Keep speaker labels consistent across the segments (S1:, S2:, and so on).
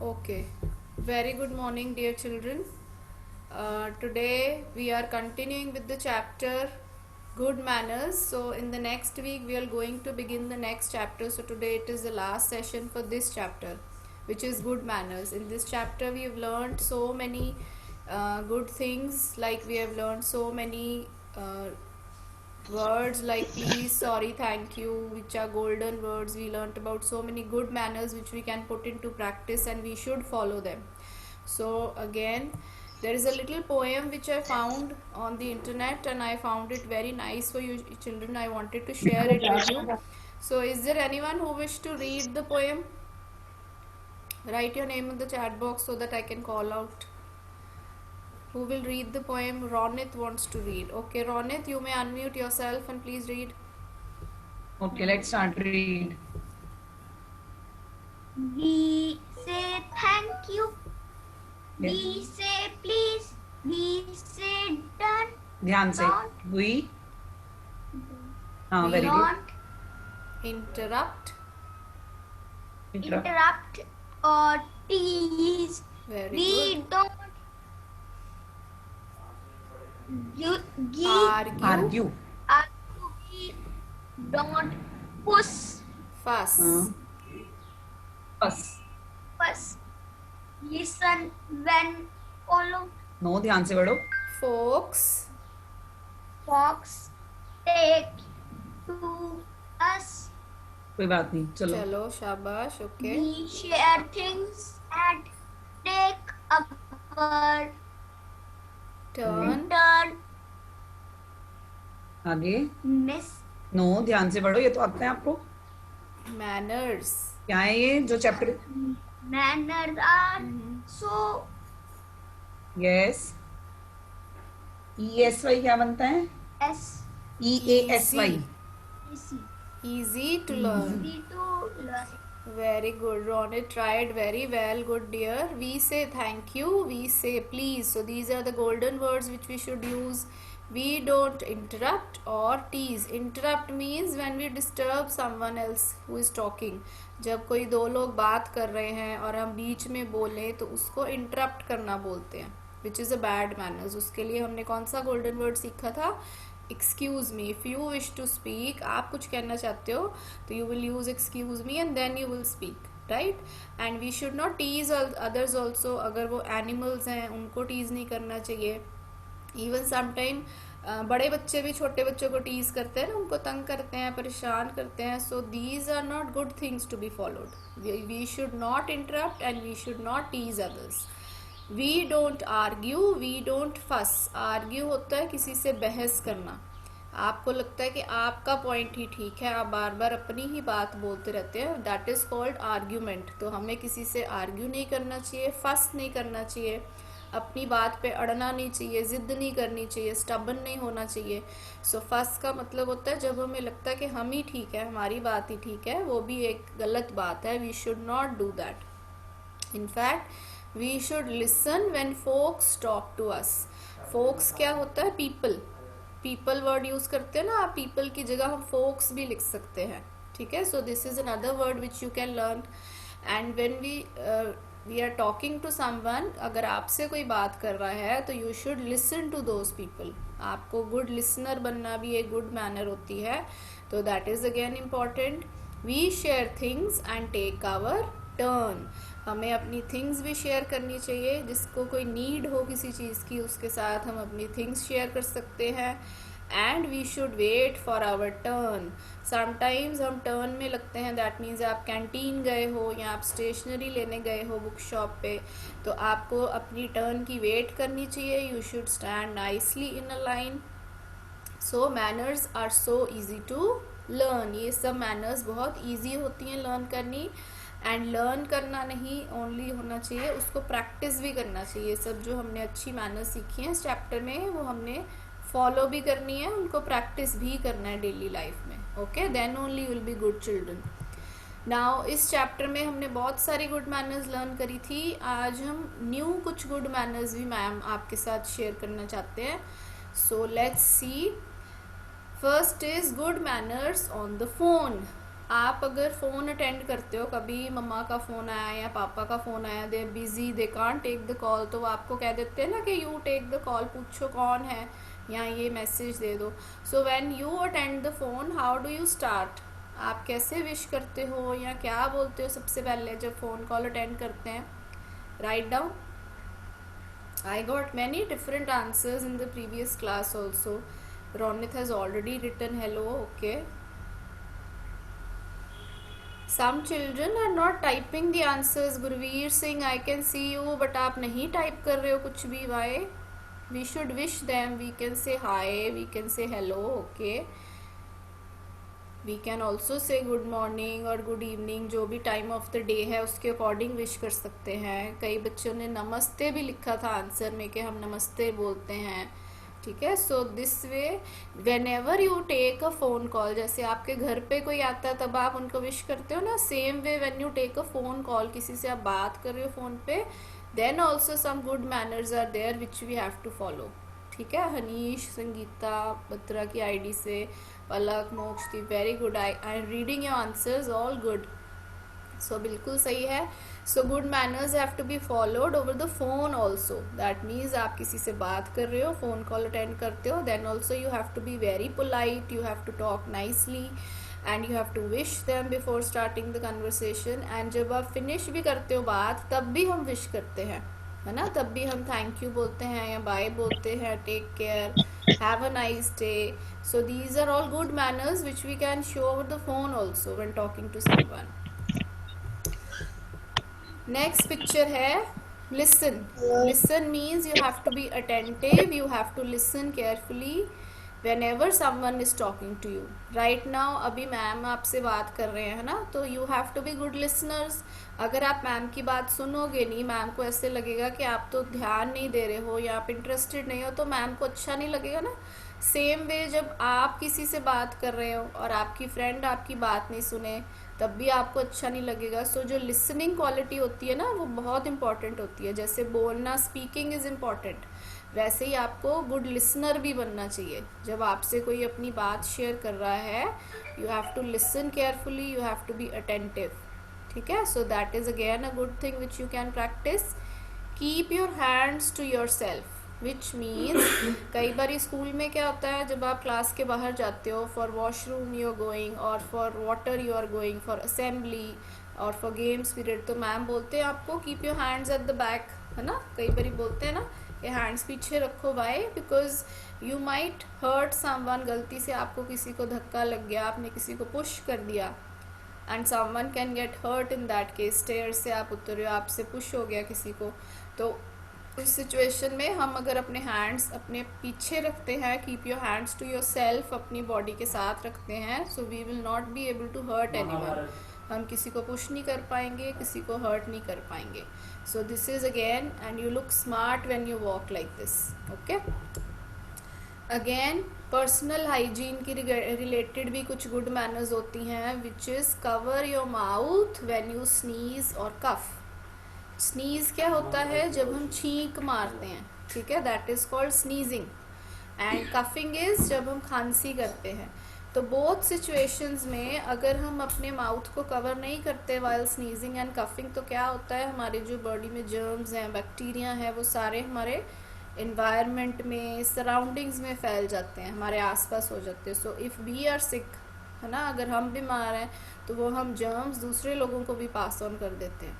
S1: Okay. Very good morning, dear children. Today we are continuing with the chapter Good Manners. So, in the next week, we are going to begin the next chapter. So, today it is the last session for this chapter, which is Good Manners. In this chapter, we have learned so many good things, like we have learned so many words like please, sorry, thank you, which are golden words. We learnt about so many good manners which we can put into practice and we should follow them. So again, there is a little poem which I found on the internet and I found it very nice for you children. I wanted to share it with you. So is there anyone who wish to read the poem? Write your name in the chat box so that I can call out. Who will read the poem? Ronit wants to read. Okay, Ronit, you may unmute yourself and please read.
S2: Okay, let's start read.
S3: We say thank you.
S2: Yes.
S3: We say please. We say done.
S2: ध्यान से
S3: Don't.
S2: we
S1: We
S2: very good.
S3: Don't
S1: interrupt.
S3: interrupt or tease.
S1: Very
S3: We
S1: good.
S3: don't
S1: Argue.
S3: We don't push.
S1: Fuss.
S2: Fuss.
S3: Fuss. Listen when follow.
S2: No, ध्यान से पढ़ो.
S1: Folks.
S3: Fox take to us.
S2: कोई बात नहीं, चलो.
S1: चलो शाबाश. Okay.
S3: We share things and take our
S1: Turn.
S3: turn.
S2: आगे.
S3: Miss
S2: No, ध्यान से पढ़ो. ये तो आता है आपको.
S1: Manners.
S2: क्या है ये जो chapter?
S3: manners are so
S2: Yes. ESY क्या बनता है?
S3: S
S2: EASY.
S3: easy
S1: Easy to learn.
S3: to learn.
S1: Very good. Ronit tried very well. Good dear. We say thank you. We say please. So these are the golden words which we should use. We don't interrupt or tease. Interrupt means when we disturb someone else who is talking. जब कोई दो लोग बात कर रहे हैं और हम बीच में बोलें तो उसको इंटरप्ट करना बोलते हैं, which is a bad manners. उसके लिए हमने कौन सा गोल्डन वर्ड सीखा था? Excuse me. If you wish to speak, आप कुछ कहना चाहते हो तो you will use excuse me and then you will speak, right. And we should not tease others also. अगर वो एनिमल्स हैं उनको टीज नहीं करना चाहिए. इवन समटाइम बड़े बच्चे भी छोटे बच्चों को टीज करते हैं ना, उनको तंग करते हैं, परेशान करते हैं. So these are not good things to be followed. We should not interrupt and we should not tease others. We don't argue. We don't fuss. Argue होता है किसी से बहस करना. आपको लगता है कि आपका पॉइंट ही ठीक है, आप बार बार अपनी ही बात बोलते रहते हैं, दैट इज़ कॉल्ड आर्ग्यूमेंट. तो हमें किसी से आर्ग्यू नहीं करना चाहिए, फस नहीं करना चाहिए, अपनी बात पे अड़ना नहीं चाहिए, ज़िद नहीं करनी चाहिए, स्टबन नहीं होना चाहिए. सो फस का मतलब होता है जब हमें लगता है कि हम ही ठीक है, हमारी बात ही ठीक है, वो भी एक गलत बात है. We should not do that. In fact we should listen when folks talk to us. Folks क्या होता है? पीपल. पीपल वर्ड यूज़ करते हैं ना आप, पीपल की जगह हम फोक्स भी लिख सकते हैं, ठीक है. So this is another word which you can learn. And when we are talking to someone, अगर आपसे कोई बात कर रहा है तो you should listen to those people. आपको गुड लिसनर बनना भी एक गुड मैनर होती है, तो that is again important. We share things and take our turn. हमें अपनी थिंग्स भी शेयर करनी चाहिए. जिसको कोई नीड हो किसी चीज़ की, उसके साथ हम अपनी थिंग्स शेयर कर सकते हैं. And we should wait for our turn. Sometimes हम टर्न में लगते हैं, दैट मीन्स आप कैंटीन गए हो या आप स्टेशनरी लेने गए हो बुक शॉप पे, तो आपको अपनी टर्न की वेट करनी चाहिए. You should stand nicely in a line. So manners are so easy to learn. ये सब मैनर्स बहुत ईजी होती हैं लर्न करनी. एंड लर्न करना नहीं ओनली होना चाहिए, उसको प्रैक्टिस भी करना चाहिए. सब जो हमने अच्छी मैनर्स सीखी हैं इस चैप्टर में, वो हमने फॉलो भी करनी है, उनको प्रैक्टिस भी करना है डेली लाइफ में. Okay, then only will be good children. Now इस चैप्टर में हमने बहुत सारी गुड मैनर्स लर्न करी थी. आज हम न्यू कुछ गुड मैनर्स भी मैम आपके साथ शेयर करना चाहते हैं. So let's see. First is good manners on the phone. आप अगर फ़ोन अटेंड करते हो, कभी मम्मा का फ़ोन आया या पापा का फ़ोन आया, they busy, they can't take the call, तो वो आपको कह देते हैं ना कि यू टेक द कॉल, पूछो कौन है या ये मैसेज दे दो. So when you attend the phone, how do you start? आप कैसे विश करते हो या क्या बोलते हो सबसे पहले जब फ़ोन कॉल अटेंड करते हैं? Write down. I got many different answers in the previous class also. Ronit has already written hello. Okay. Some children are not typing the answers. Gurveer Singh, I can see you, but आप नहीं type कर रहे हो कुछ भी. Why? We should wish them. We can say hi. We can say hello. Okay. We can also say good morning और good evening, जो भी टाइम ऑफ द डे है उसके अकॉर्डिंग विश कर सकते हैं. कई बच्चों ने नमस्ते भी लिखा था आंसर में कि हम नमस्ते बोलते हैं. ठीक है. So this way whenever you take a phone call, जैसे आपके घर पे कोई आता है तब आप उनको विश करते हो ना, same way when you take a phone call, किसी से आप बात कर रहे हो फ़ोन पे, then also some good manners are there which we have to follow. ठीक है. हनीश, संगीता बत्रा की आईडी से, Palak, Mokshati, very good. I am reading your answers, all good. So बिल्कुल सही है. So good manners have to be followed over the phone also. That means आप किसी से बात कर रहे हो, फोन कॉल अटेंड करते हो, then also you have to be very polite, you have to talk nicely and you have to wish them before starting the conversation. And जब आप फिनिश भी करते हो बात, तब भी हम विश करते हैं, है ना. तब भी हम थैंक यू बोलते हैं या बाय बोलते हैं, take care, have a nice day. So these are all good manners which we can show over the phone also when talking to someone. Next picture है listen. Listen means you have to be attentive, you have to listen carefully whenever someone is talking to you. Right now अभी ma'am आपसे बात कर रहे हैं ना, तो you have to be good listeners. अगर आप मैम की बात सुनोगे नहीं, मैम को ऐसे लगेगा कि आप तो ध्यान नहीं दे रहे हो या आप इंटरेस्टेड नहीं हो, तो मैम को अच्छा नहीं लगेगा ना. सेम वे जब आप किसी से बात कर रहे हो और आपकी फ्रेंड आपकी बात नहीं सुने, तब भी आपको अच्छा नहीं लगेगा. सो जो लिसनिंग क्वालिटी होती है ना, वो बहुत इंपॉर्टेंट होती है. जैसे बोलना, स्पीकिंग इज़ इम्पॉर्टेंट, वैसे ही आपको गुड लिसनर भी बनना चाहिए. जब आपसे कोई अपनी बात शेयर कर रहा है, you have to listen carefully, you have to be attentive. ठीक है. So that is again a good thing which you can practice. Keep your hands to yourself, which means कई बार स्कूल में क्या होता है, जब आप क्लास के बाहर जाते हो, for washroom you are going और for water you are going, for assembly और फॉर गेम्स पीरियड, तो मैम बोलते हैं आपको keep your hands at the back, है ना. कई बार बोलते हैं ना ये हैंड्स पीछे रखो. Why? Because you might hurt someone. गलती से आपको किसी को धक्का लग गया, आपने किसी को पुश कर दिया, and someone can get hurt in that case. Stair से आप उतरे हो, आपसे पुश हो गया किसी को, तो उस सिचुएशन में हम अगर अपने हैंड्स अपने पीछे रखते हैं, keep your hands to yourself, अपनी बॉडी के साथ रखते हैं, so we will not be able to hurt anyone. हम किसी को पुश नहीं कर पाएंगे, किसी को हर्ट नहीं कर पाएंगे. So this is again, and you look smart when you walk like this. Okay. Again personal hygiene की रिलेटेड भी कुछ गुड मैनर्स होती हैं, which is cover your mouth when you sneeze और कफ. स्नीज क्या होता है? जब हम छींक मारते हैं. ठीक है. That is called sneezing. And coughing is जब हम खांसी करते हैं. तो बोथ सिचुएशंस में अगर हम अपने माउथ को कवर नहीं करते वाइल स्नीजिंग एंड कफिंग, तो क्या होता है, हमारे जो बॉडी में जर्म्स हैं, बैक्टीरिया हैं, वो सारे हमारे इन्वायरमेंट में, सराउंडिंग्स में फैल जाते हैं, हमारे आसपास हो जाते हैं. So if we are sick, है ना, अगर हम बीमार हैं तो वो हम जर्म्स दूसरे लोगों को भी पास ऑन कर देते हैं.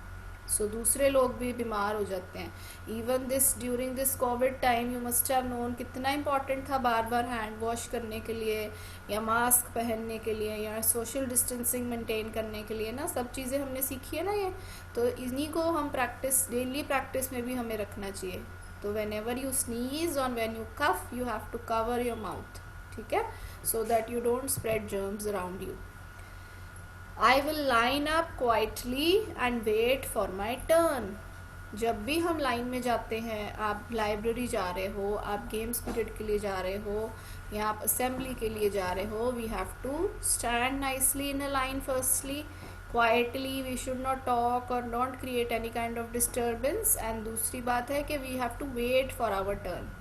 S1: सो दूसरे लोग भी बीमार हो जाते हैं. Even this during this Covid time you must have known कितना इंपॉर्टेंट था बार बार हैंड वॉश करने के लिए या मास्क पहनने के लिए या सोशल डिस्टेंसिंग मेंटेन करने के लिए ना. सब चीज़ें हमने सीखी है ना ये, तो इन्हीं को हम प्रैक्टिस, डेली प्रैक्टिस में भी हमें रखना चाहिए. तो वेन एवर यू स्नीज और when you cough, you have to cover your mouth. ठीक है. So that you don't spread germs around you. I will line up quietly and wait for my turn. जब भी हम line में जाते हैं, आप लाइब्रेरी जा रहे हो, आप गेम्स पीरियड के लिए जा रहे हो या आप असेंबली के लिए जा रहे हो, we have to stand nicely in a line firstly, quietly, we should not talk और don't create any kind of disturbance. And दूसरी बात है कि we have to wait for our turn.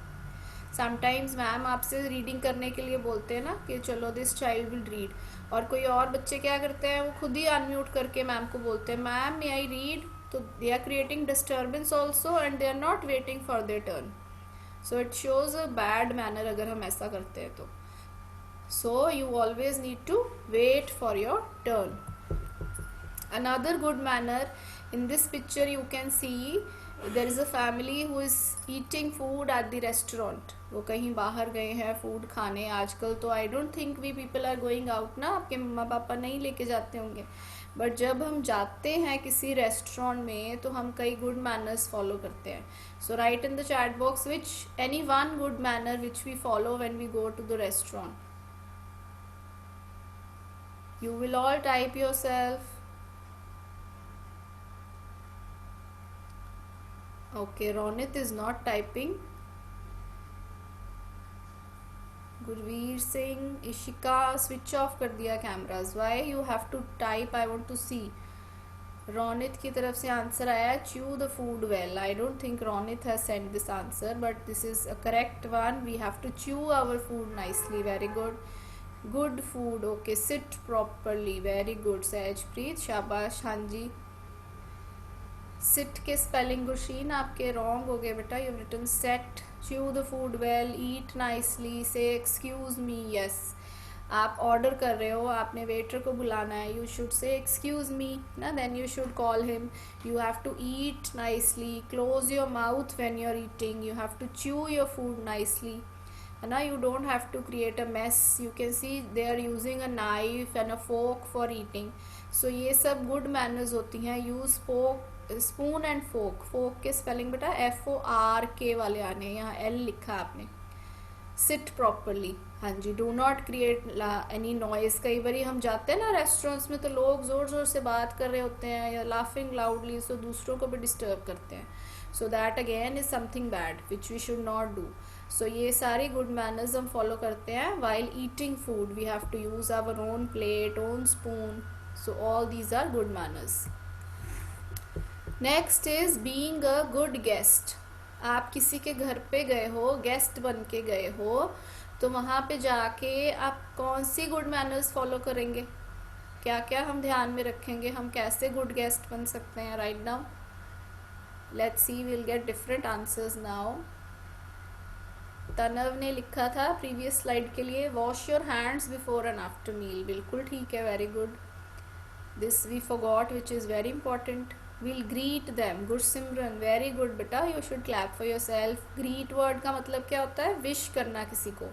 S1: Sometimes ma'am आपसे रीडिंग करने के लिए बोलते हैं ना कि चलो दिस चाइल्ड विल रीड, और कोई और बच्चे क्या करते हैं, वो खुद ही अनम्यूट करके मैम को बोलते हैं मैम मे आई रीड, तो they are creating disturbance also and they are not waiting for their turn. So it shows a bad manner अगर हम ऐसा करते हैं तो. So you always need to wait for your turn. Another good manner, in this picture you can see there is a family who is eating food at the restaurant. वो कहीं बाहर गए हैं फूड खाने. आजकल तो I don't think we people are going out ना, आपके मम्मा पापा नहीं लेके जाते होंगे, बट जब हम जाते हैं किसी रेस्टोरेंट में तो हम कई गुड मैनर्स फॉलो करते हैं. So write in the chat box which any one good manner which we follow when we go to the restaurant. You will all type yourself. Okay, Ronit is not typing. Gurveer Singh, Ishika, switch off कर दिया cameras. Why you have to type? I want to see. Ronit की तरफ से answer आया chew the food well. I don't think Ronit has sent this answer, but this is a correct one. We have to chew our food nicely. Very good. Good food. Okay, sit properly. Very good. Sahajpreet, शाबाश. हाँ जी. sit के spelling गुरशीन आपके wrong हो गए बेटा. you've written set. chew the food well, eat nicely, say excuse me. yes, आप order कर रहे हो, आपने वेटर को बुलाना है, you should say excuse me ना, then you should call him. You have to eat nicely, close your mouth when you are eating, you have to chew your food nicely, है ना. You don't have to create a mess. You can see they are using a knife and a fork for eating. So ये सब good manners होती हैं. Use spoon and fork. Fork के spelling बेटा FORK वाले आने हैं, यहाँ L लिखा आपने. Sit properly. हाँ जी. Do not create any noise. कई बार हम जाते हैं ना रेस्टोरेंट्स में तो लोग ज़ोर ज़ोर से बात कर रहे होते हैं या लाफिंग लाउडली, सो दूसरों को भी डिस्टर्ब करते हैं. So that again is something bad which we should not do. So ये सारी गुड मैनर्स हम फॉलो करते हैं. While eating food we have to use our own plate, own spoon. So all these are good manners. Next is being a good guest. आप किसी के घर पे गए हो, गेस्ट बन के गए हो, तो वहाँ पे जाके आप कौन सी गुड मैनर्स फॉलो करेंगे, क्या क्या हम ध्यान में रखेंगे, हम कैसे गुड गेस्ट बन सकते हैं. Right now let's see, will get different answers now. Tanav ने लिखा था प्रीवियस स्लाइड के लिए, wash your hands before and after meal. बिल्कुल ठीक है, very good. This we forgot which is very important. We'll greet them. Gursimran, very good बेटा. You should clap for yourself. Greet word का मतलब क्या होता है, विश करना किसी को.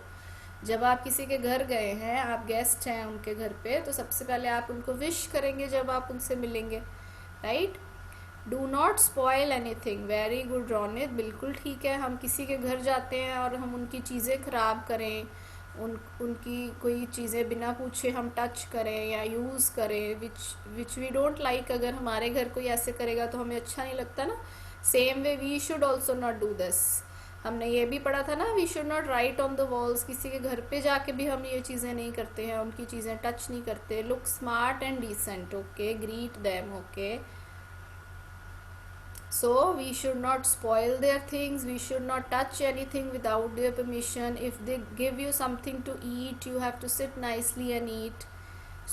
S1: जब आप किसी के घर गए हैं, आप गेस्ट हैं उनके घर पे, तो सबसे पहले आप उनको विश करेंगे जब आप उनसे मिलेंगे. Right. Do not spoil anything. Very good Ronit, बिल्कुल ठीक है. हम किसी के घर जाते हैं और हम उनकी चीज़ें ख़राब करें, उनकी कोई चीज़ें बिना पूछे हम टच करें या यूज़ करें, विच वी डोंट लाइक. अगर हमारे घर कोई ऐसे करेगा तो हमें अच्छा नहीं लगता ना. Same way we should also not do this. हमने ये भी पढ़ा था ना, we should not write on the walls. किसी के घर पे जाके भी हम ये चीज़ें नहीं करते हैं, उनकी चीज़ें टच नहीं करते. Look smart and decent. Okay. Greet them. Okay. So we should not spoil their things. We should not touch anything without their permission. If they give you something to eat, you have to sit nicely and eat.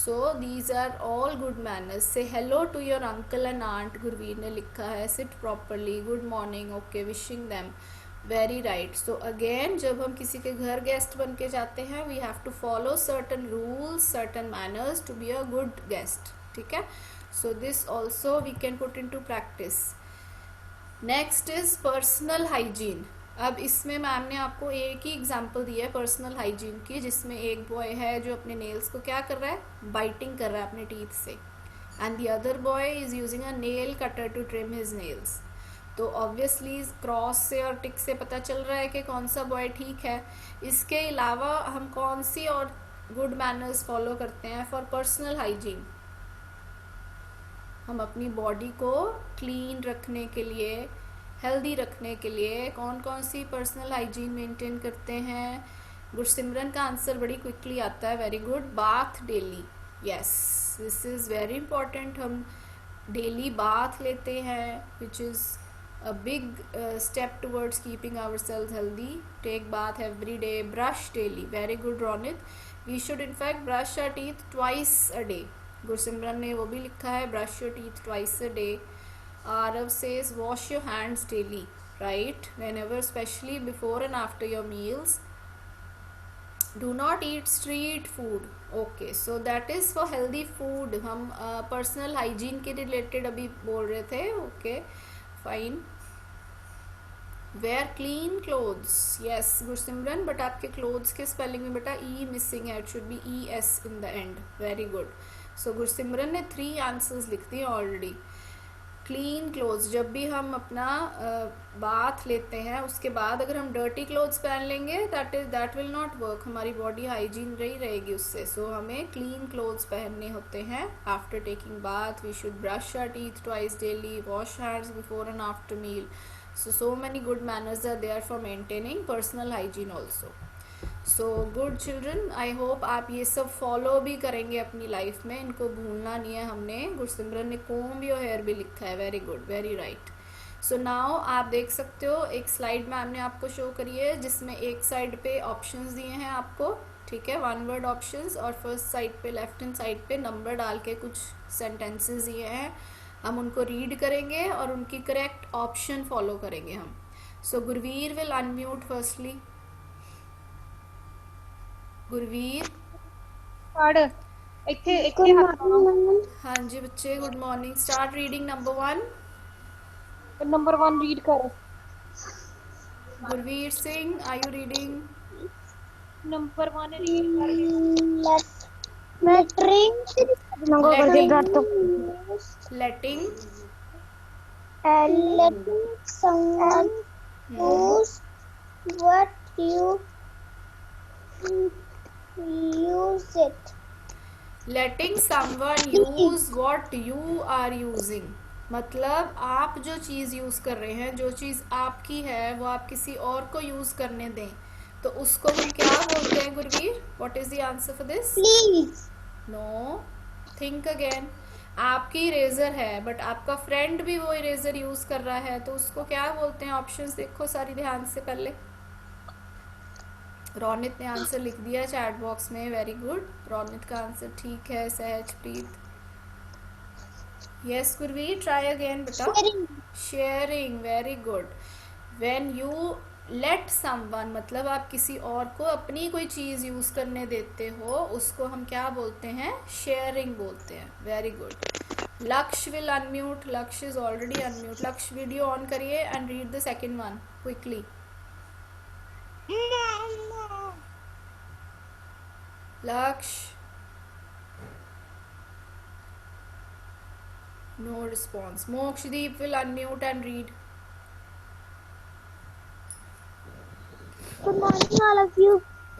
S1: So these are all good manners. Say hello to your uncle and aunt. Gurvir ने लिखा है. Sit properly. Good morning. Okay. Wishing them. Very right. So again, जब हम किसी के घर guest बन के जाते हैं, we have to follow certain rules, certain manners to be a good guest. ठीक है. So this also we can put into practice. Next is personal hygiene. अब इसमें मैम ने आपको एक ही एग्जांपल दिया है पर्सनल हाइजीन की, जिसमें एक बॉय है जो अपने नेल्स को क्या कर रहा है, बाइटिंग कर रहा है अपने टीथ से, and the other boy is using a nail cutter to trim his nails. तो ऑब्वियसली क्रॉस से और टिक से पता चल रहा है कि कौन सा बॉय ठीक है. इसके अलावा हम कौन सी और गुड मैनर्स फॉलो करते हैं फॉर पर्सनल हाइजीन. हम अपनी बॉडी को क्लीन रखने के लिए, हेल्दी रखने के लिए कौन कौन सी पर्सनल हाइजीन मेंटेन करते हैं. गुरसिमरन का आंसर बड़ी क्विकली आता है. Very good. Bath daily. Yes, this is very important. हम डेली बाथ लेते हैं, which is a big step towards keeping our selves healthy. Take bath every day. Brush daily. Very good Ronit. We should in fact brush our teeth twice a day. Gursimran ने वो भी लिखा है, brush your teeth twice a day. Arav says wash your hands daily, right? Whenever, especially before and after your meals. Do not eat street food. Okay, so that is for healthy food. हम personal hygiene के related अभी बोल रहे थे. Okay fine. Wear clean clothes. Yes Gursimran, but आपके clothes के spelling में बेटा ई मिसिंग है. It should be E S in the end. Very good. So Gursimran ने 3 आंसर्स लिख दिए ऑलरेडी. क्लीन क्लोथ्स, जब भी हम अपना बाथ लेते हैं उसके बाद अगर हम डर्टी क्लोथ्स पहन लेंगे दैट विल नॉट वर्क. हमारी बॉडी हाइजीन नहीं रहेगी उससे. सो हमें क्लीन क्लोथ्स पहनने होते हैं. After taking bath we should brush our teeth twice daily, wash hands before and after meal. So many good manners are there for maintaining personal hygiene also. So good children, I hope आप ये सब follow भी करेंगे अपनी life में. इनको भूलना नहीं है हमने. गुरसिमरन ने कोम्ब योर हेयर भी लिखा है. Very good, very right. So now आप देख सकते हो एक स्लाइड मैम ने आपको शो करी है जिसमें एक साइड पे ऑप्शंस दिए हैं आपको, ठीक है, 1 वर्ड ऑप्शंस, और फर्स्ट साइड पे लेफ्ट हैंड साइड पे नंबर डाल के कुछ सेंटेंसेस दिए हैं. हम उनको रीड करेंगे और उनकी करेक्ट ऑप्शन फॉलो करेंगे हम. So Gurveer will unmute firstly. Gurveer. हाँ जी बच्चे, good morning. Start reading number 1.
S4: Number 1 read करो.
S1: Gurveer Singh, are you reading?
S4: Number 1 read कर.
S1: letting
S3: someone use what you use it.
S1: letting someone use what you are using. मतलब आप जो चीज़ यूज़ कर रहे हैं, जो चीज़ आपकी है वो आप किसी और को यूज़ करने दें तो उसको हम क्या बोलते हैं Gurveer? What is the answer for this?
S3: Please.
S1: No, think again. आपकी इरेजर है बट आपका फ्रेंड भी वो इरेजर यूज कर रहा है तो उसको क्या बोलते हैं? ऑप्शंस देखो सारी ध्यान से. पहले रोनित ने आंसर लिख दिया चैट बॉक्स में. वेरी गुड, रोनित का आंसर ठीक है. Sahajpreet. Yes Gurveer, try again बेटा. Sharing. Very good. When you let someone, मतलब आप किसी और को अपनी कोई चीज़ यूज़ करने देते हो उसको हम क्या बोलते हैं? शेयरिंग बोलते हैं. Very good. Lakshya will unmute. Lakshya is already unmute. Lakshya video on करिए and read the second one quickly. Lakshya. No response. Mokshdeep will unmute and read.
S3: Good morning, all of you.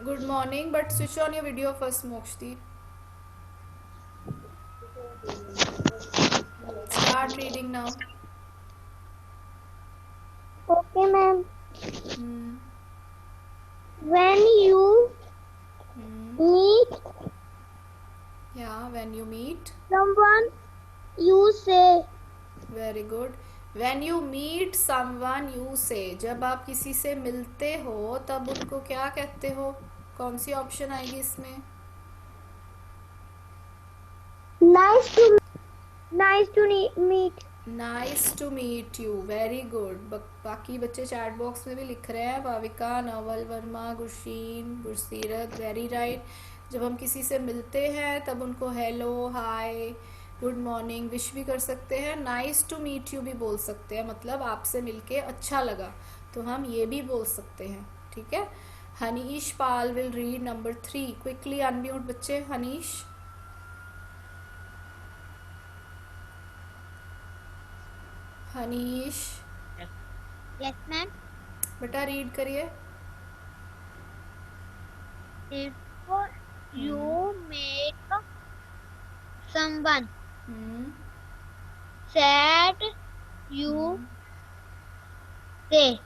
S1: Good morning, but switch on your video first, Mokshdeep. Start reading now.
S3: Okay, ma'am.
S1: Hmm.
S3: When you meet
S1: Yeah, when you meet.
S3: someone, you say,
S1: Very good. When you meet someone, you say. जब आप किसी से मिलते हो तब उनको क्या कहते हो? कौन सी ऑप्शन आएगी इसमें?
S3: nice to meet.
S1: Nice to meet you. Very good. बाकी बच्चे चैट बॉक्स में भी लिख रहे हैं. भाविका, नवल वर्मा, गुरशीन, गुरसीरत. Very right. जब हम किसी से मिलते हैं तब उनको hello, hi, good morning wish भी कर सकते हैं. नाइस टू मीट यू भी बोल सकते हैं, मतलब आपसे मिलके अच्छा लगा तो हम ये भी बोल सकते हैं. ठीक है. Hanish Pal will read number 3. Quickly unmute बच्चे. हनीश. Hanish
S3: Yes, ma'am.
S1: बेटा रीड करिए.
S3: If you make someone sad, you say.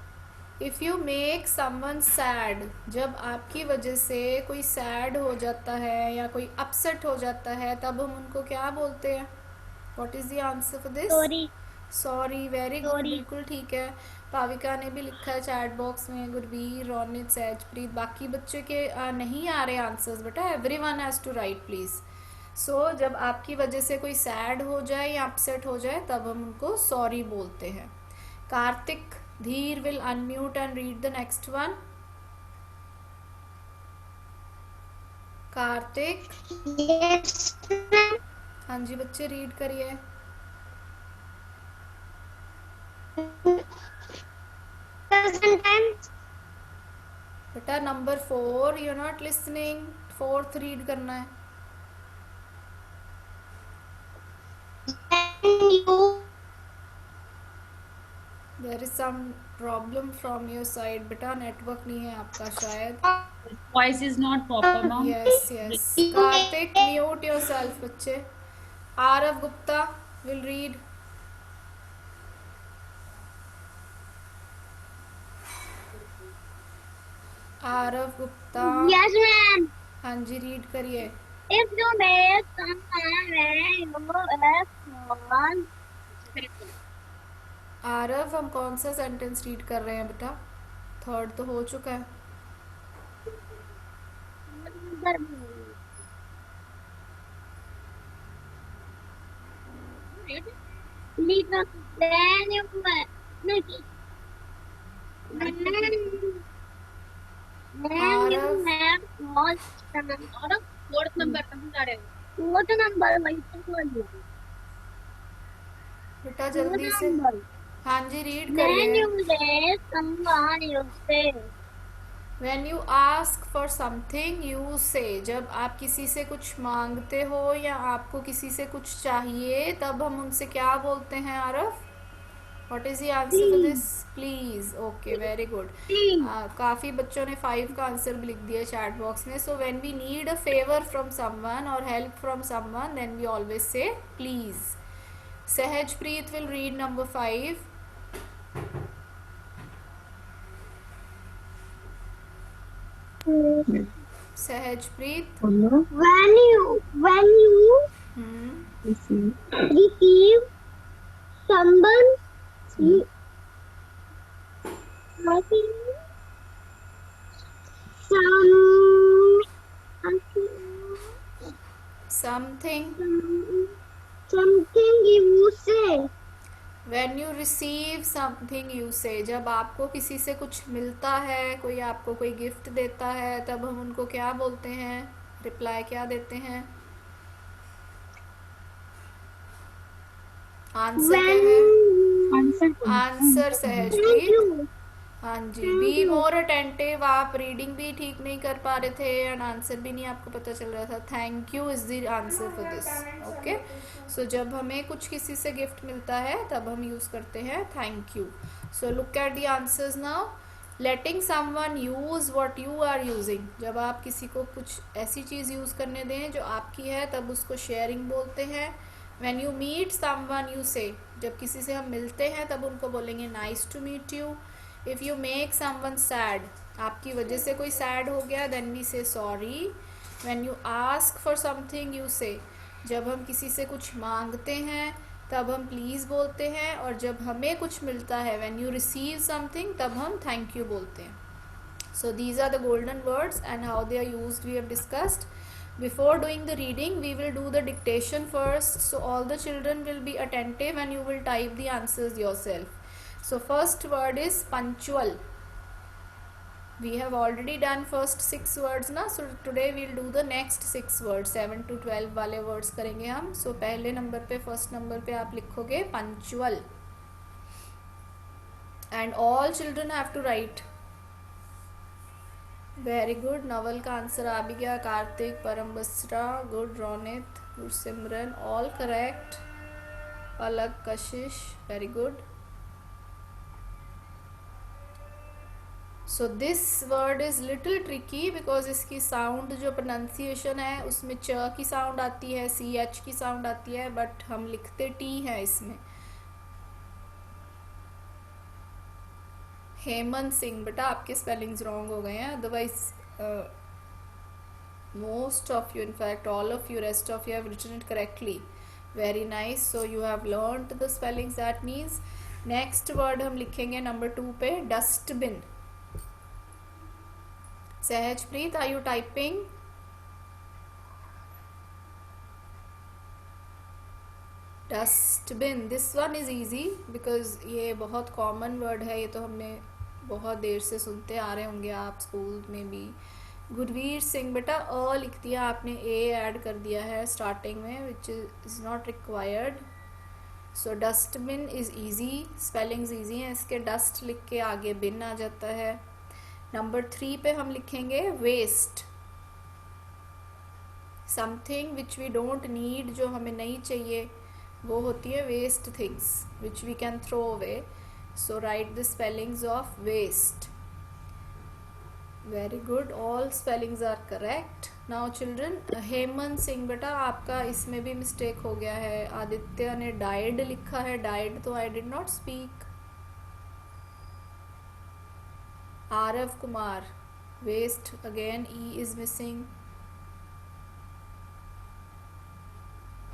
S1: If you make someone sad, जब आपकी वजह से कोई सैड हो जाता है या कोई अपसेट हो जाता है तब हम उनको क्या बोलते हैं? What is the answer for this?
S3: Sorry.
S1: Sorry, very good,
S3: Sorry.
S1: बिल्कुल ठीक है। भाविका ने भी लिखा है चैट बॉक्स में, गुरवीर, रोनित, सहजप्रीत। बाकी बच्चे के नहीं आ रहे आंसर्स बेटा, everyone has to write please. So जब आपकी वजह से कोई सैड हो जाए या अपसेट हो जाए तब हम उनको सॉरी बोलते हैं। Kartik, Dheer will unmute and read the next one. Kartik,
S3: Yes.
S1: हाँ जी बच्चे रीड करिए।
S3: Present tense.
S1: बेटा number 4, you are not listening, 4th read करना है।
S3: When you
S1: there is some problem from your side बेटा, नेटवर्क नहीं है आपका शायद।
S5: Voice is not proper, ma'am.
S1: Yes yes, Kartik mute yourself बच्चे। Aarav Gupta will read. Aarav Gupta,
S3: Yes, ma'am.
S1: हाँ जी रीड करिए।
S3: If you make someone when you ask one.
S1: Aarav हम कौन सा सेंटेंस रीड कर रहे हैं बेटा? 3rd तो हो चुका है।
S3: Then you
S1: Arav.
S3: have lost
S5: Fourth number समझ आ रहे हो?
S3: fourth number वही तो बोल रही हूँ।
S1: बेटा जल्दी से, हाँ जी रीड
S3: When
S1: करिए।
S3: you raise someone you say.
S1: When you ask for something you say, जब आप किसी से कुछ मांगते हो या आपको किसी से कुछ चाहिए तब हम उनसे क्या बोलते हैं Aarav? What is the answer for this? Please. Okay, very good. काफ़ी बच्चों ने 5 का आंसर भी लिख दिया चैट बॉक्स में। So when we need a favor from someone or help from someone, then we always say please. Sahajpreet will read number 5. Sahajpreet.
S3: When you receive someone
S1: Something.
S3: something you say.
S1: When you receive something you say, जब आपको किसी से कुछ मिलता है, कोई आपको कोई गिफ्ट देता है तब हम उनको क्या बोलते हैं? रिप्लाई क्या देते हैं? आंसर क्या है? आंसर सहजप्रीत। हाँ जी, बी मोर अटेंटिव। आप रीडिंग भी ठीक नहीं कर पा रहे थे एंड आंसर भी नहीं आपको पता चल रहा था। Thank you is the answer for this. Okay, so जब हमें कुछ किसी से गिफ्ट मिलता है तब हम यूज़ करते हैं thank you. So look at the answers now. Letting someone use what you are using, जब आप किसी को कुछ ऐसी चीज़ यूज़ करने दें जो आपकी है तब उसको शेयरिंग बोलते हैं। When you meet someone you say, जब किसी से हम मिलते हैं तब उनको बोलेंगे nice to meet you. If you make someone sad, आपकी वजह से कोई sad हो गया, then we say sorry. When you ask for something you say, जब हम किसी से कुछ मांगते हैं तब हम please बोलते हैं, और जब हमें कुछ मिलता है when you receive something तब हम thank you बोलते हैं. So these are the golden words and how they are used we have discussed. Before doing the reading, we will do the dictation first. So all the children will be attentive and you will type the answers yourself. So first word is punctual. We have already done first 6 words ना. So today we will do the next 6 words. 7 to 12 वाले words करेंगे हम. So पहले number पे, first number पे आप लिखोगे punctual. And all children have to write. Very good. Naval का आंसर आ भी गया। कार्तिक, परम Basra, good. Ronit, good. Simran, all correct. Palak, Kashish, very good. So this word is little tricky because इसकी साउंड जो प्रोनाउंसिएशन है उसमें च की साउंड आती है, CH की साउंड आती है, बट हम लिखते टी है इसमें। हेमंत सिंह, बेटा आपके स्पेलिंग्स रॉन्ग हो गए हैं, otherwise most of you, in fact all of you, rest of you have written it correctly. Very nice. So you have learned the spellings. That means next word हम लिखेंगे नंबर 2 पे, dustbin. Sahajpreet, are you typing? Dustbin. This one is easy because ये बहुत common word है. ये तो हमने बहुत देर से सुनते आ रहे होंगे आप स्कूल में भी. गुरवीर सिंह, बेटा अ लिख दिया आपने, ए ऐड कर दिया है स्टार्टिंग में, which is not required. So dustbin is easy, spellings easy हैं इसके. डस्ट लिख के आगे बिन आ जाता है. नंबर 3 पे हम लिखेंगे waste. Something which we don't need, जो हमें नहीं चाहिए, वो होती है waste things which we can throw away. So write the spellings of waste. Very good, all spellings are correct. Now children, Hemant Singh, बेटा आपका इसमें भी मिस्टेक हो गया है. आदित्य ने डाइड लिखा है. डाइड तो I did not speak. Aarav Kumar, waste again, E is missing.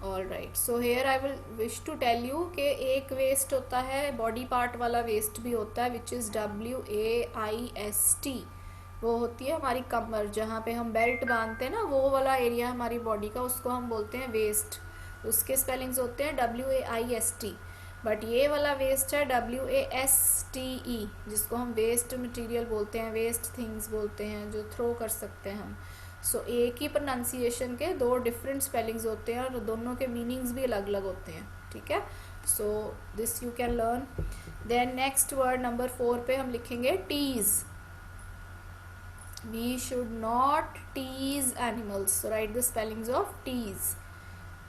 S1: All right. So here I will wish to tell you कि एक वेस्ट होता है, बॉडी पार्ट वाला वेस्ट भी होता है, विच इज़ WAIST. वो होती है हमारी कमर, जहाँ पे हम बेल्ट बांधते हैं ना, वो वाला एरिया हमारी बॉडी का, उसको हम बोलते हैं वेस्ट. उसके स्पेलिंग्स होते हैं WAIST. बट ये वाला वेस्ट है WASTE, जिसको हम वेस्ट मटेरियल बोलते हैं, वेस्ट थिंग्स बोलते हैं, जो थ्रो कर सकते हैं हम. सो एक ही प्रोनाउंसिएशन के दो डिफरेंट स्पेलिंग्स होते हैं और दोनों के मीनिंग्स भी अलग अलग होते हैं. ठीक है. So this you can learn. Then next word number 4 पे हम लिखेंगे tease. We should not tease animals. So write the spellings of tease.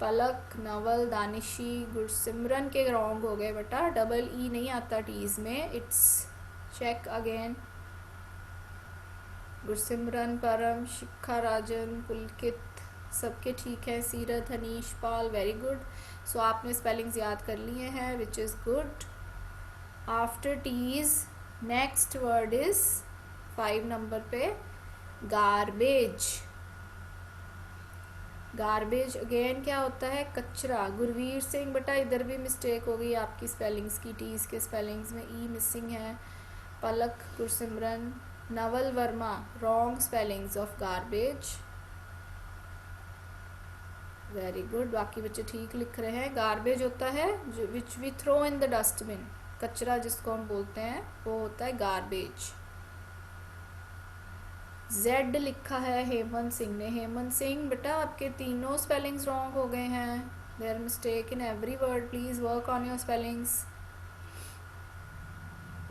S1: पलक, नवल, दानिशी, गुरसिमरन के रॉन्ग हो गए बेटा. डबल ई नहीं आता टीज में. It's check again. गुरसिमरन, परम, शिखा, राजन, पुलकित, सबके ठीक है. Seerat, Hanish, Pal, very good. So आपने स्पेलिंग्स याद कर लिए हैं, which is good. After tease next word is 5 number पे, गार्बेज. गार्बेज अगेन क्या होता है? कचरा. गुरवीर सिंह, बेटा इधर भी मिस्टेक हो गई आपकी स्पेलिंग्स की. टीज के स्पेलिंग्स में ई मिसिंग है. Palak, Gursimran, Naval Verma, wrong spellings of garbage. Very good, बाकी बच्चे ठीक लिख रहे हैं. गार्बेज होता है जो which we throw in the dustbin. कचरा जिसको हम बोलते हैं वो होता है गार्बेज. जेड लिखा है हेमंत सिंह ने. हेमंत सिंह, बेटा आपके तीनों स्पेलिंग्स रॉन्ग हो गए हैं. There mistake in every word. Please work on your spellings.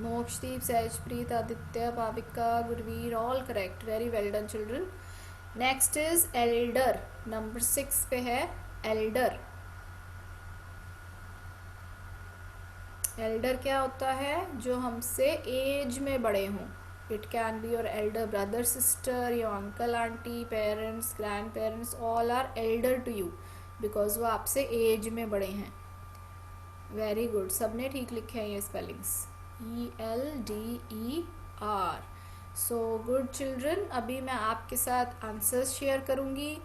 S1: Mokshdeep, Sahajpreet, Aditya, Bhavika, Gurveer, all correct. Very well done children. Next is elder. Number 6 पे है एल्डर. एल्डर क्या होता है? जो हमसे एज में बड़े हों. It can be your elder brother, sister, your uncle, aunty, parents, grandparents, all are elder to you because वो आपसे एज में बड़े हैं. वेरी गुड, सबने ठीक लिखे हैं ये spellings. ELDER. So good children. अभी मैं आपके साथ आंसर्स शेयर करूँगी,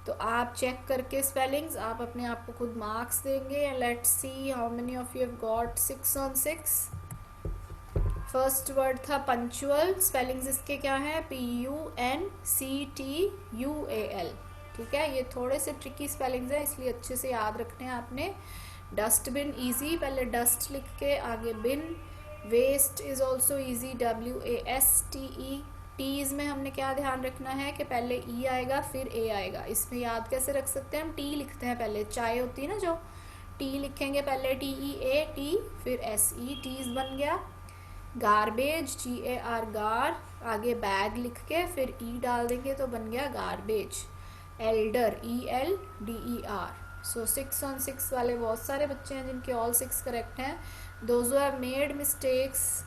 S1: तो आप चेक करके स्पेलिंग्स आप अपने आप को खुद मार्क्स देंगे. Let's see how many of you have got 6 on 6. First word था पंचुअल. स्पेलिंग्स इसके क्या हैं? PUNCTUAL. ठीक है, ये थोड़े से ट्रिकी स्पेलिंग्स हैं, इसलिए अच्छे से याद रखने हैं आपने. डस्टबिन इजी, पहले डस्ट लिख के आगे bin. Waste is also easy, WASTE. टीज में हमने क्या ध्यान रखना है कि पहले ई आएगा फिर ए आएगा. इसमें याद कैसे रख सकते हैं हम? टी लिखते हैं पहले, चाय होती है ना जो, टी लिखेंगे पहले, TEA फिर SE, टीज बन गया. गार्बेज, GAR गार, आगे बैग लिख के फिर ई डाल देंगे तो बन गया garbage. Elder, ELDER. So 6 on 6 वाले बहुत सारे बच्चे हैं जिनके ऑल 6 करेक्ट हैं. Those who have made mistakes,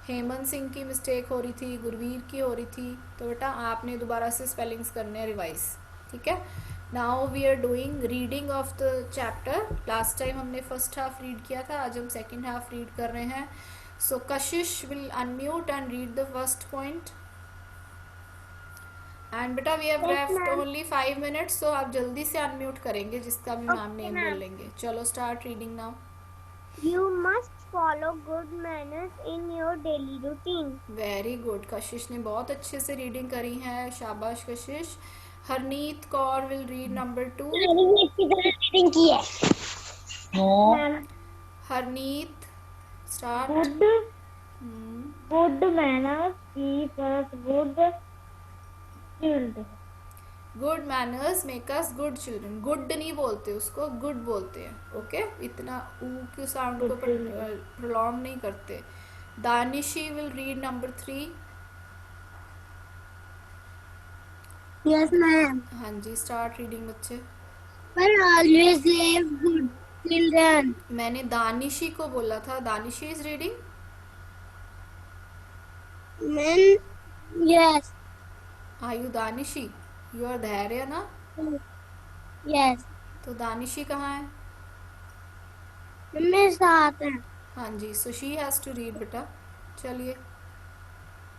S1: Hemant Singh की मिस्टेक हो रही थी, गुरवीर की हो रही थी, तो बेटा आपने दोबारा से स्पेलिंग्स करने हैं रिवाइज. ठीक है. Now we are doing reading of the chapter. Last time हमने फर्स्ट हाफ रीड किया था, आज हम सेकेंड हाफ रीड कर रहे हैं. So Kashish will unmute and read the first point. And बेटा we have
S3: Yes,
S1: left
S3: ma'am.
S1: Only 5 minutes, तो आप जल्दी से अनम्यूट करेंगे जिसका भी मैम
S3: Okay,
S1: नेम
S3: ma'am.
S1: बोल लेंगे. चलो start reading now.
S3: You must follow good manners in your daily routine.
S1: Very good. कशिश ने बहुत अच्छे से रीडिंग करी है. शाबाश Kashish. Harneet Kaur will read number 2.
S3: मैंने इसकी तरह रीडिंग की है
S2: no.
S3: Ma'am.
S1: Harneet start.
S3: Good manners keep us good children.
S1: Good manners make us good children. Good नहीं बोलते उसको, गुड बोलते हैं. ओके इतना ऊ के साउंड को प्रोलॉन्ग नहीं करते. Danishi will read number 3.
S3: Yes, ma'am.
S1: हाँ जी स्टार्ट रीडिंग बच्चे.
S3: But always leave good children.
S1: मैंने दानिशी को बोला था. दानिशी इज रीडिंग.
S3: Men, yes,
S1: आयु दानिशी. यू आर धैर्य ना.
S3: yes.
S1: तो दानिशी कहाँ है.
S3: मेरे साथ हैं.
S1: हाँ जी so she has to read बेटा. चलिए.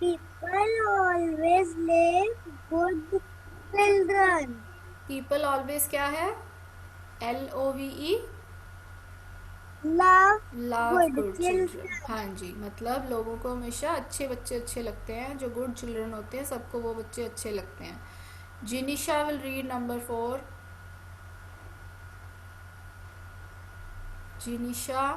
S3: People always leave good children.
S1: People always क्या है. LOVE.
S3: Love
S1: love
S3: good
S1: good
S3: children.
S1: Children. हाँ जी मतलब लोगों को हमेशा अच्छे बच्चे अच्छे लगते हैं. जो गुड चिल्ड्रन होते हैं सबको वो बच्चे अच्छे लगते हैं. Jinisha will read number 4. Jinisha.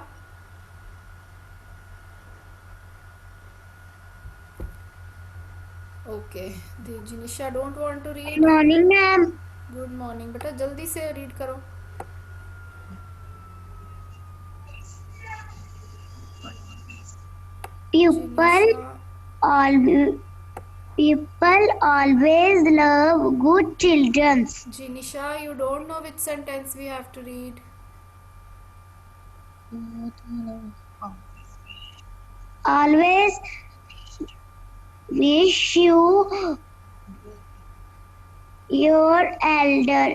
S1: Okay Jinisha don't want to read.
S3: Morning, ma'am.
S1: Good morning बेटा जल्दी से रीड करो.
S3: People always love good children.
S1: Jinisha, you don't know which sentence we have to read.
S3: Always wish you your elder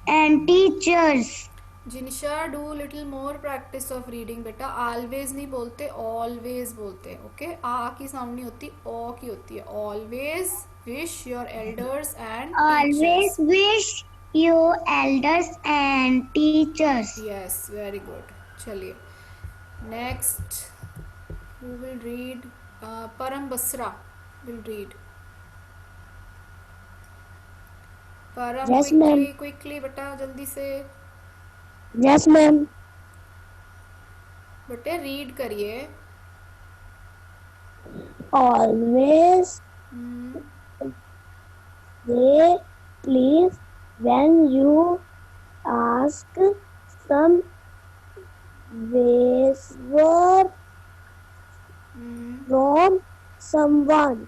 S3: and teachers.
S1: Jinisha, do little more practice of reading बेटा. Always नहीं बोलते, always बोलते हैं. Okay आ की sound नहीं होती, ओ की होती है. Always wish your elders and
S3: Always
S1: teachers.
S3: wish your elders and teachers.
S1: Yes, very good. चलिए. Next, who will read? Param Basra will read. Param,
S3: Yes, ma'am.
S1: quickly बेटा जल्दी से.
S3: Yes, ma'am.
S1: बेटे रीड करिए.
S3: Always say please when you ask some favor from someone.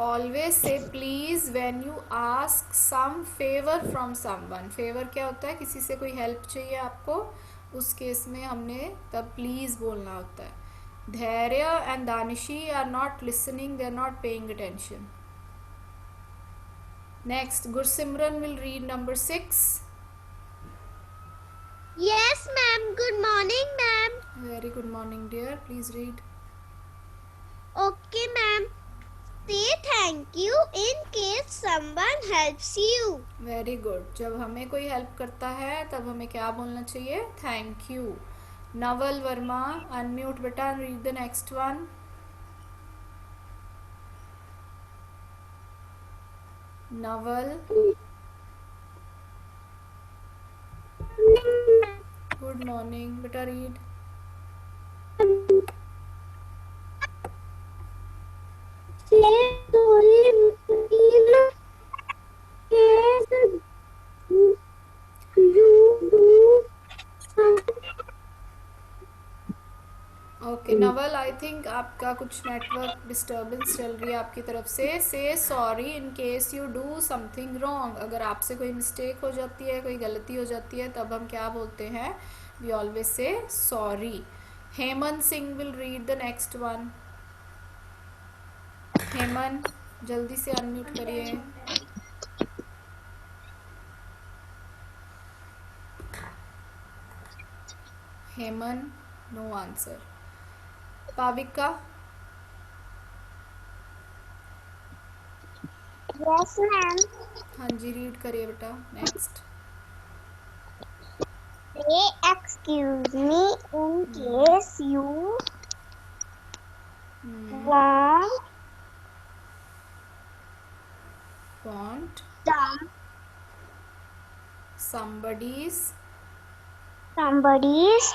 S1: Always say please when you ask some favor from someone. Favor क्या होता है. किसी से कोई हेल्प चाहिए आपको, उस केस में हमने तब प्लीज बोलना होता है. Dhairya and Danishi are not listening, they are not paying attention. Next Gursimran will read number 6.
S3: Yes, ma'am. Good morning, ma'am.
S1: Very good morning dear. Please read.
S3: Okay, ma'am. Say thank you in case someone helps you.
S1: Very good. जब हमें कोई help करता है तब हमें क्या बोलना चाहिए. Thank you. Naval Verma unmute बेटा. Read the next one. Naval. Good morning बेटा. Read. Okay Naval, I think आपका कुछ नेटवर्क डिस्टर्बेंस चल रही है आपकी तरफ से. Sorry in case you do something wrong. अगर आपसे कोई मिस्टेक हो जाती है, कोई गलती हो जाती है, तब हम क्या बोलते हैं. We always say sorry. Hemant Singh will read the next one. Hemant जल्दी से अनम्यूट करिए. Hemant no answer. Pavika.
S3: Yes, ma'am.
S1: हाँ जी रीड करिए बेटा next.
S3: Say excuse me in case you want
S1: Want
S3: some
S1: somebody's
S3: somebody's